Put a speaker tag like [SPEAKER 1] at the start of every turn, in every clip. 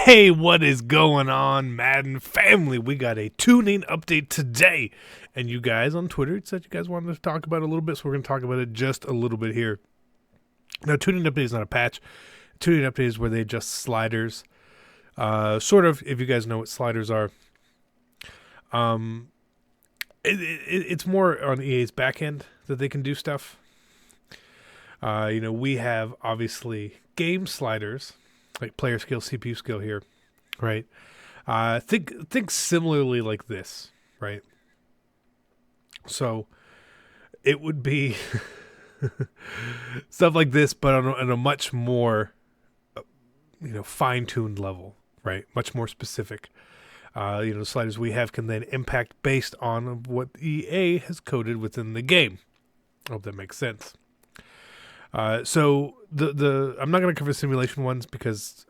[SPEAKER 1] Hey, what is going on, Madden family? We got a tuning update today. And you guys on Twitter said you guys wanted to talk about it a little bit, so we're going to talk about it just a little bit here. Now, tuning update is not a patch. Tuning update is where they adjust sliders. Sort of, if you guys know what sliders are. It's more on EA's back end that they can do stuff. We have, obviously, game sliders, like player skill, CPU skill here, right? Think similarly like this, right? So it would be stuff like this, but on a much more, fine-tuned level, right? Much more specific. The sliders we have can then impact based on what EA has coded within the game. I hope that makes sense. So I'm not going to cover simulation ones because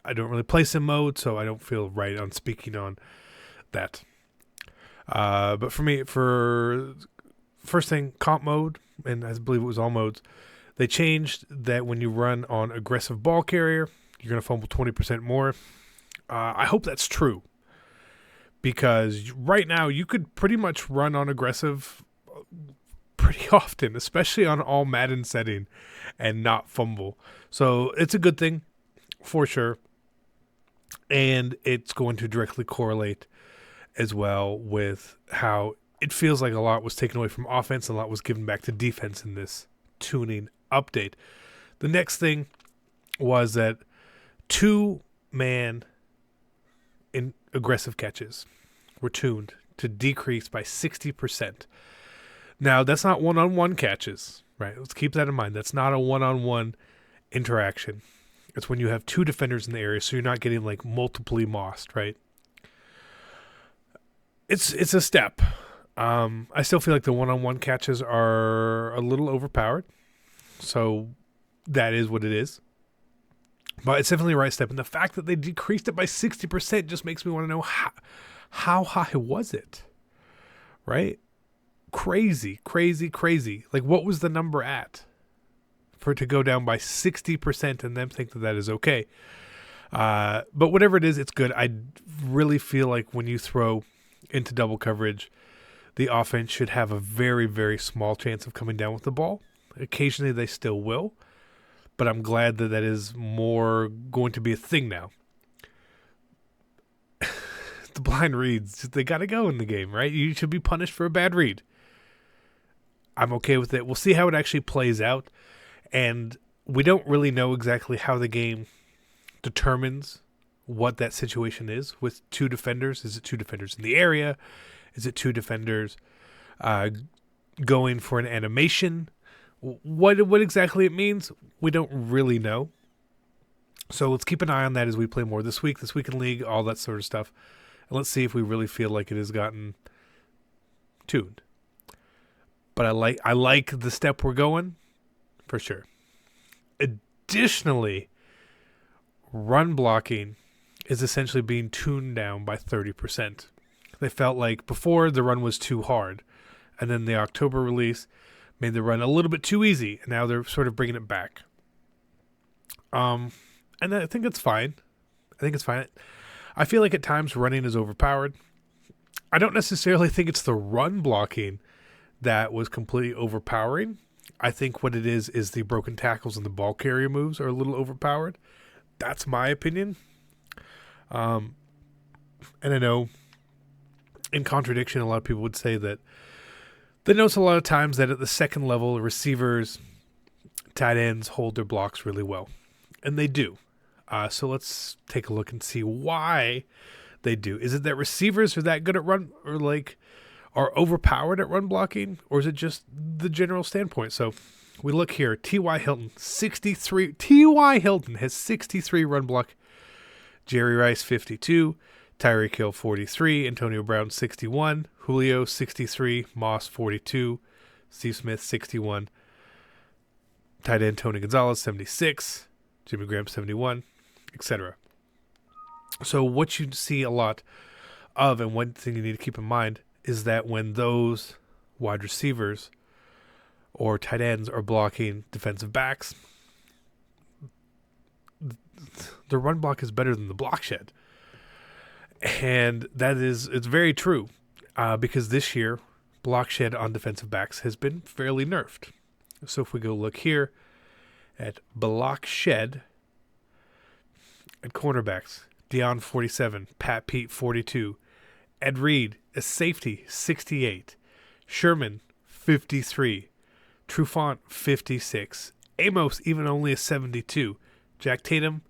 [SPEAKER 1] I don't really play sim mode, so I don't feel right on speaking on that. But for me, for first thing, comp mode, and I believe it was all modes, they changed that when you run on aggressive ball carrier, you're going to fumble 20% more. I hope that's true, because right now you could pretty much run on aggressive pretty often, especially on all Madden setting, and not fumble. So it's a good thing for sure. And it's going to directly correlate as well with how it feels like a lot was taken away from offense and a lot was given back to defense in this tuning update. The next thing was that 2-man in aggressive catches were tuned to decrease by 60%. Now, that's not one-on-one catches, right? Let's keep that in mind. That's not a one-on-one interaction. It's when you have two defenders in the area, so you're not getting like multiply mossed, right? It's a step. I still feel like the one-on-one catches are a little overpowered, so that is what it is. But it's definitely a right step, and the fact that they decreased it by 60% just makes me want to know how high was it, right? Crazy. Like, what was the number at for it to go down by 60% and them think that is okay? But whatever it is, it's good. I really feel like when you throw into double coverage, the offense should have a very, very small chance of coming down with the ball. Occasionally they still will, but I'm glad that is more going to be a thing now. The blind reads, they got to go in the game, right? You should be punished for a bad read. I'm okay with it. We'll see how it actually plays out. And we don't really know exactly how the game determines what that situation is with two defenders. Is it two defenders in the area? Is it two defenders going for an animation? What exactly it means, we don't really know. So let's keep an eye on that as we play more this week in League, all that sort of stuff. And let's see if we really feel like it has gotten tuned. But I like the step we're going, for sure. Additionally, run blocking is essentially being tuned down by 30%. They felt like before the run was too hard, and then the October release made the run a little bit too easy, and now they're sort of bringing it back. And I think it's fine. I feel like at times running is overpowered. I don't necessarily think it's the run blocking that was completely overpowering. I think what it is the broken tackles and the ball carrier moves are a little overpowered. That's my opinion. And I know in contradiction, a lot of people would say that they notice a lot of times that at the second level, receivers, tight ends hold their blocks really well. And they do. So let's take a look and see why they do. Is it that receivers are that good at run, or are overpowered at run blocking, or is it just the general standpoint? So we look here. T.Y. Hilton, 63. T.Y. Hilton has 63 run block. Jerry Rice, 52. Tyreek Hill, 43. Antonio Brown, 61. Julio, 63. Moss, 42. Steve Smith, 61. Tight end Tony Gonzalez, 76. Jimmy Graham, 71, etc. So what you see a lot of, and one thing you need to keep in mind, is that when those wide receivers or tight ends are blocking defensive backs, the run block is better than the block shed. And it's very true because this year, block shed on defensive backs has been fairly nerfed. So if we go look here at block shed at cornerbacks, Dion 47, Pat Pete 42, Ed Reed, a safety 68, Sherman 53, Trufant 56, Amos even only a 72, Jack Tatum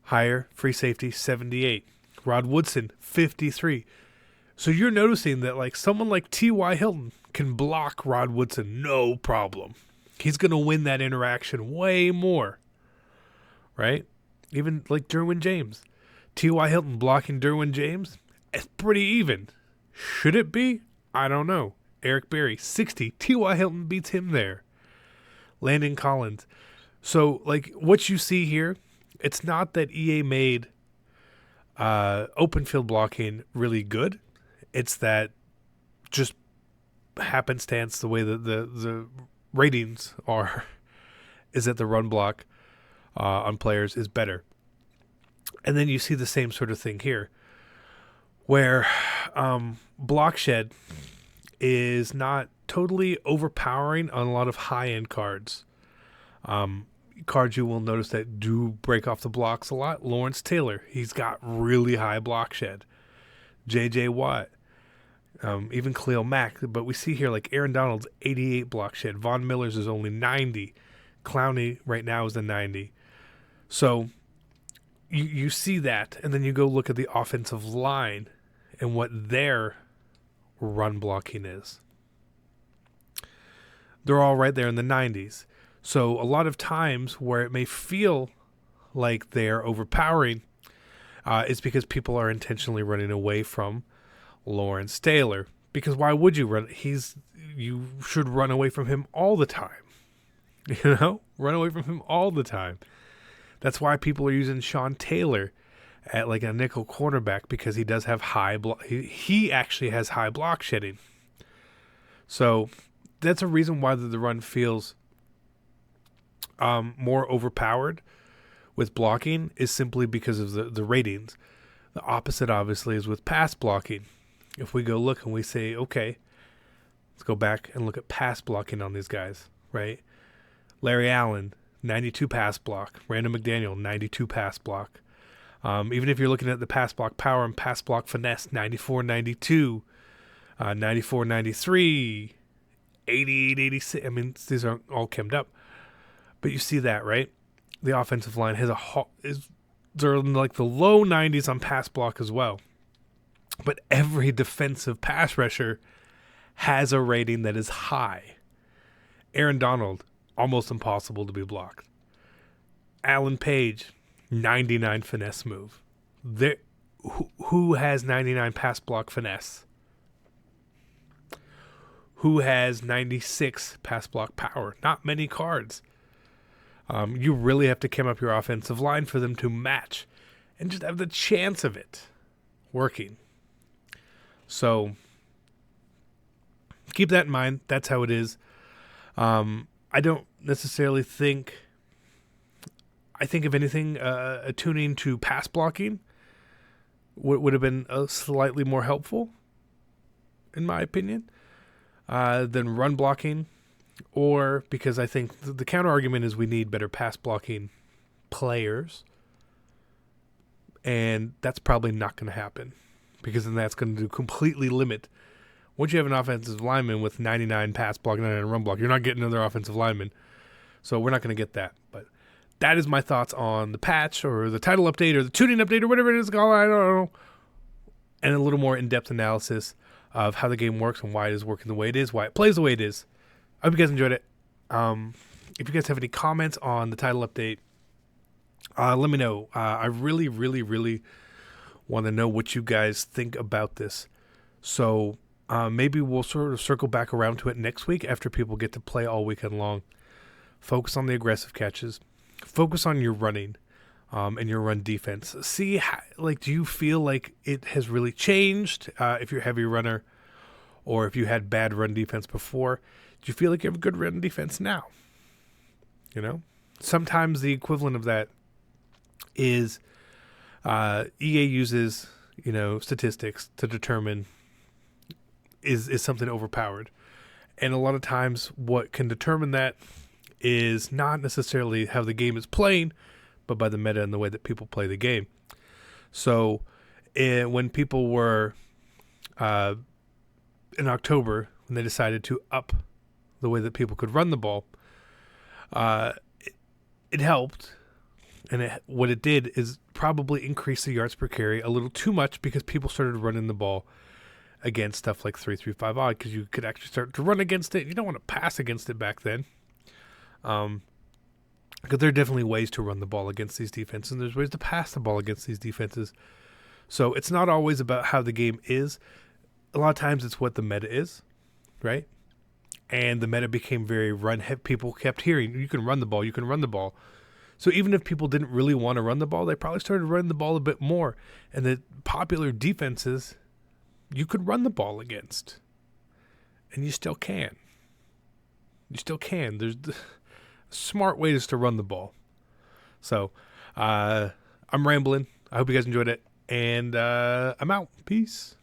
[SPEAKER 1] higher, free safety 78, Rod Woodson 53. So you're noticing that like someone like T.Y. Hilton can block Rod Woodson no problem. He's going to win that interaction way more, right? Even like Derwin James. T.Y. Hilton blocking Derwin James, it's pretty even. Should it be? I don't know. Eric Berry, 60. T.Y. Hilton beats him there. Landon Collins. So, like, what you see here, it's not that EA made open field blocking really good. It's that just happenstance, the way that the ratings are, is that the run block on players is better. And then you see the same sort of thing here, where block shed is not totally overpowering on a lot of high-end cards. Cards you will notice that do break off the blocks a lot. Lawrence Taylor, he's got really high block shed. J.J. Watt, even Khalil Mack. But we see here like Aaron Donald's 88 block shed. Von Miller's is only 90. Clowney right now is a 90. So you see that, and then you go look at the offensive line and what their run blocking is. They're all right there in the 90s. So a lot of times where it may feel like they're overpowering is because people are intentionally running away from Lawrence Taylor. Because why would you run? You should run away from him all the time. You know? Run away from him all the time. That's why people are using Sean Taylor at like a nickel cornerback, because he does have high block. He actually has high block shedding. So that's a reason why the run feels more overpowered with blocking, is simply because of the ratings. The opposite, obviously, is with pass blocking. If we go look and we say, okay, let's go back and look at pass blocking on these guys, right? Larry Allen, 92 pass block. Randall McDaniel, 92 pass block. Even if you're looking at the pass block power and pass block finesse, 94, 92, 94, 93, 88, 86. I mean, these are all chemmed up. But you see that, right? The offensive line has they're in like the low 90s on pass block as well. But every defensive pass rusher has a rating that is high. Aaron Donald, almost impossible to be blocked. Alan Page, 99 finesse move. Who has 99 pass block finesse? Who has 96 pass block power? Not many cards. You really have to chem up your offensive line for them to match and just have the chance of it working. So keep that in mind. That's how it is. I don't necessarily think... I think, if anything, attuning to pass blocking would have been slightly more helpful, in my opinion, than run blocking. Or because I think the counter argument is we need better pass blocking players. And that's probably not going to happen, because then that's going to completely limit. Once you have an offensive lineman with 99 pass block, 99 run block, you're not getting another offensive lineman. So we're not going to get that. But that is my thoughts on the patch or the title update or the tuning update or whatever it is called. I don't know. And a little more in-depth analysis of how the game works and why it is working the way it is, why it plays the way it is. I hope you guys enjoyed it. If you guys have any comments on the title update, let me know. I really, really, really want to know what you guys think about this. So maybe we'll sort of circle back around to it next week after people get to play all weekend long. Focus on the aggressive catches. Focus on your running and your run defense. See, do you feel like it has really changed if you're a heavy runner, or if you had bad run defense before? Do you feel like you have a good run defense now? You know, sometimes the equivalent of that is EA uses, statistics to determine is something overpowered. And a lot of times what can determine that is not necessarily how the game is playing, but by the meta and the way that people play the game. So when people were in October, when they decided to up the way that people could run the ball, it helped. And what it did is probably increase the yards per carry a little too much, because people started running the ball against stuff like 3-3-5 odd, because you could actually start to run against it. You don't want to pass against it back then. Because there are definitely ways to run the ball against these defenses, and there's ways to pass the ball against these defenses. So it's not always about how the game is. A lot of times it's what the meta is, right? And the meta became very run-heavy. People kept hearing, you can run the ball, you can run the ball. So even if people didn't really want to run the ball, they probably started running the ball a bit more. And the popular defenses, you could run the ball against. And you still can. You still can. There's smart ways to run the ball. So I'm rambling. I hope you guys enjoyed it. And I'm out. Peace.